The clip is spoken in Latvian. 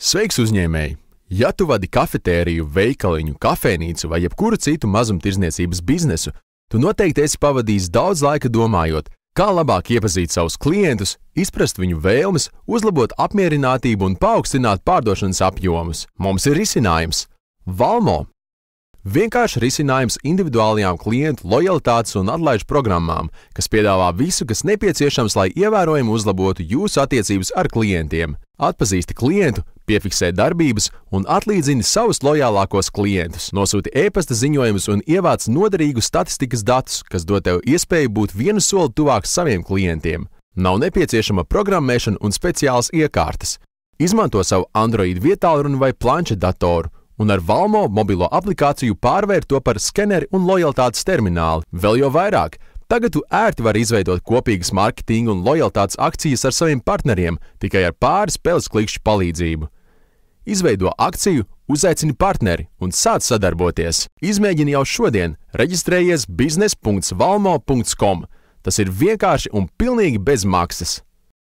Sveiks, uzņēmēji! Ja tu vadi kafetēriju, veikaliņu, kafejnīcu vai jebkuru citu mazumtirdzniecības biznesu, tu noteikti esi pavadījis daudz laika domājot, kā labāk iepazīt savus klientus, izprast viņu vēlmes, uzlabot apmierinātību un paaugstināt pārdošanas apjomus. Mums ir risinājums – Valmo! Vienkārši risinājums individuālajām klientu lojalitātes un atlaižu programmām, kas piedāvā visu, kas nepieciešams, lai ievērojami uzlabotu jūsu attiecības ar klientiem. Atpazīsti klientu, piefiksē darbības un atlīdzini savus lojālākos klientus. Nosūti e-pasta ziņojumus un ievāc noderīgus statistikas datus, kas dod tev iespēju būt vienu soli tuvāk saviem klientiem. Nav nepieciešama programmēšana un speciālas iekārtas. Izmanto savu Android vietālruni vai planšetdatoru un ar Valmo mobilo aplikāciju pārvērt to par skeneri un lojalitātes termināli. Vēl jau vairāk, tagad tu ērti vari izveidot kopīgas marketinga un lojalitātes akcijas ar saviem partneriem tikai ar pāris spēles klikšķu palīdzību. Izveido akciju, uzaicini partneri un sāc sadarboties. Izmēģini jau šodien, reģistrējies biznes.valmo.com. Tas ir vienkārši un pilnīgi bez maksas.